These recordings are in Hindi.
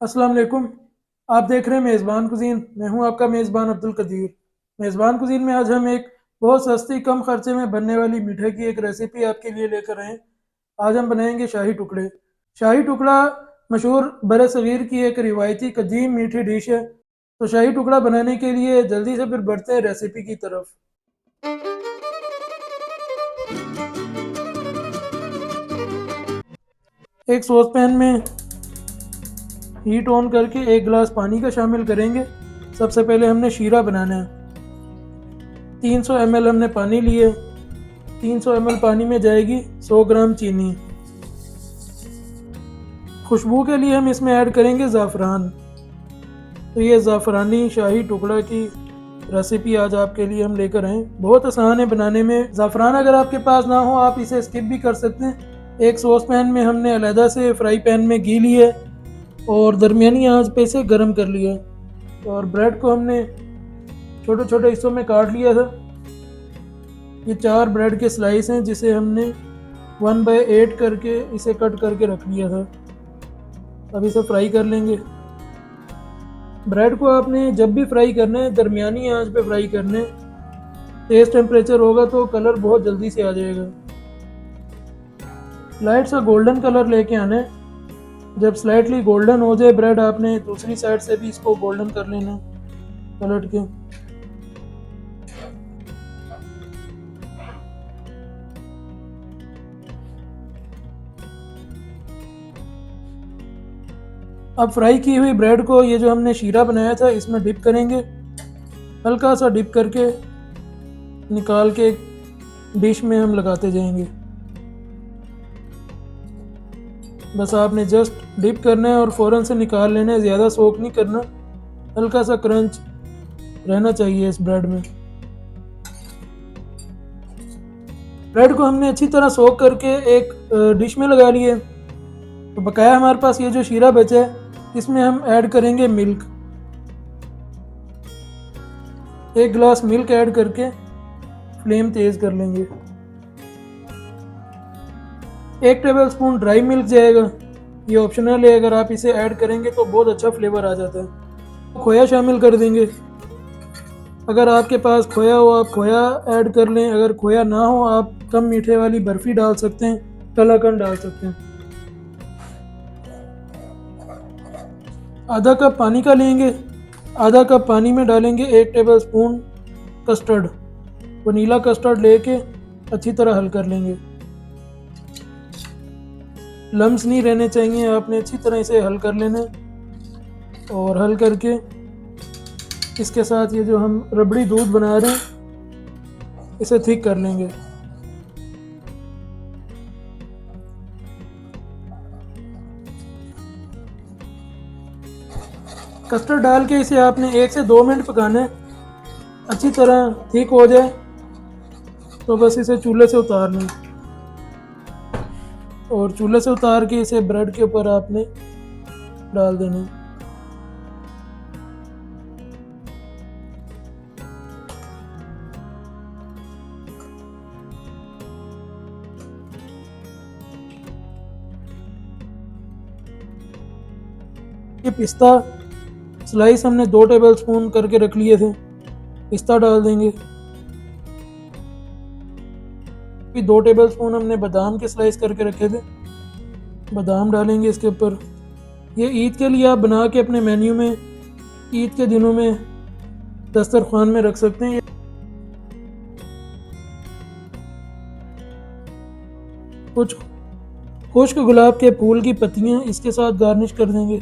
अस्सलाम वालेकुम। आप देख रहे हैं मेज़बान कुज़ीन। मैं हूं आपका मेज़बान अब्दुल कदीर। मेज़बान कुज़ीन में आज हम एक बहुत सस्ती कम खर्चे में बनने वाली मीठे की एक रेसिपी आपके लिए लेकर आए हैं। आज हम बनाएंगे शाही टुकड़े। शाही टुकड़ा मशहूर बरसगीर की एक रिवायती कदीम मीठी डिश है। तो शाही टुकड़ा बनाने के लिए जल्दी से फिर बढ़ते हैं रेसिपी की तरफ। एक सॉस पैन में हीट ऑन करके एक गिलास पानी का शामिल करेंगे। सबसे पहले हमने शीरा बनाना है। 300 ml हमने पानी लिए। 300 ml पानी में जाएगी 100 ग्राम चीनी। खुशबू के लिए हम इसमें ऐड करेंगे ज़ाफ़रान। तो ये ज़ाफ़रानी शाही टुकड़ा की रेसिपी आज आपके लिए हम लेकर आए। बहुत आसान है बनाने में। ज़ाफ़रान अगर आपके पास ना हो आप इसे स्किप भी कर सकते हैं। एक सॉस पैन में हमने अलहदा से फ्राई पैन में घी लिए और दरमियानी आंच पे इसे गर्म कर लिया। और ब्रेड को हमने छोटे छोटे हिस्सों में काट लिया था। ये 4 ब्रेड के स्लाइस हैं जिसे हमने 1/8 करके इसे कट करके रख लिया था। अब इसे फ्राई कर लेंगे। ब्रेड को आपने जब भी फ्राई करना है दरमियानी आंच पे फ्राई करना है। तेज़ टेम्परेचर होगा तो कलर बहुत जल्दी से आ जाएगा। लाइट सा गोल्डन कलर लेके आना है। जब स्लाइटली गोल्डन हो जाए ब्रेड आपने दूसरी साइड से भी इसको गोल्डन कर लेना है पलट के। अब फ्राई की हुई ब्रेड को ये जो हमने शीरा बनाया था इसमें डिप करेंगे। हल्का सा डिप करके निकाल के डिश में हम लगाते जाएंगे। बस आपने जस्ट डिप करना है और फ़ौरन से निकाल लेना है। ज़्यादा सोक नहीं करना। हल्का सा क्रंच रहना चाहिए इस ब्रेड में। ब्रेड को हमने अच्छी तरह सोक करके एक डिश में लगा लिए। तो बकाया हमारे पास ये जो शीरा बचा है इसमें हम ऐड करेंगे मिल्क। 1 गिलास मिल्क ऐड करके फ्लेम तेज़ कर लेंगे। 1 टेबलस्पून ड्राई मिल्क जाएगा। ये ऑप्शनल है, अगर आप इसे ऐड करेंगे तो बहुत अच्छा फ्लेवर आ जाता है। खोया शामिल कर देंगे। अगर आपके पास खोया हो आप खोया ऐड कर लें। अगर खोया ना हो आप कम मीठे वाली बर्फ़ी डाल सकते हैं, कलाकंद डाल सकते हैं। आधा कप पानी का लेंगे। आधा कप पानी में डालेंगे 1 टेबलस्पून कस्टर्ड। वनीला कस्टर्ड लेके अच्छी तरह हल कर लेंगे। लम्स नहीं रहने चाहिए। आपने अच्छी तरह इसे हल कर लेना है। और हल करके इसके साथ ये जो हम रबड़ी दूध बना रहे हैं इसे थिक कर लेंगे। कस्टर्ड डाल के इसे आपने 1 से 2 मिनट पकाना है। अच्छी तरह थिक हो जाए तो बस इसे चूल्हे से उतार लें। और चूल्हे से उतार के इसे ब्रेड के ऊपर आपने डाल देना है। ये पिस्ता स्लाइस हमने 2 टेबलस्पून करके रख लिए थे। पिस्ता डाल देंगे। फिर 2 टेबलस्पून हमने बादाम के स्लाइस करके रखे थे। बादाम डालेंगे इसके ऊपर। ये ईद के लिए आप बना के अपने मेन्यू में ईद के दिनों में दस्तरखान में रख सकते हैं। कुछ खुश्क गुलाब के फूल की पत्तियां इसके साथ गार्निश कर देंगे।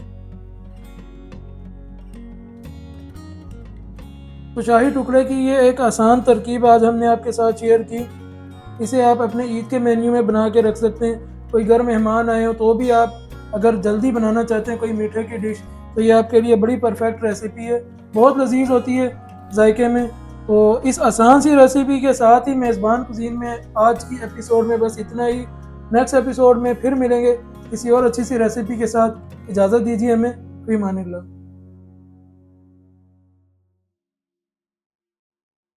तो शाही टुकड़े की ये एक आसान तरकीब आज हमने आपके साथ शेयर की। इसे आप अपने ईद के मेन्यू में बना के रख सकते हैं। कोई घर मेहमान आए हो तो भी आप अगर जल्दी बनाना चाहते हैं कोई मीठे की डिश तो ये आपके लिए बड़ी परफेक्ट रेसिपी है। बहुत लजीज होती है जायके में। तो इस आसान सी रेसिपी के साथ ही मेज़बान कुज़ीन में आज की एपिसोड में बस इतना ही। नेक्स्ट एपिसोड में फिर मिलेंगे किसी और अच्छी सी रेसिपी के साथ। इजाज़त दीजिए हमें। फ़ी अमानिल्लाह।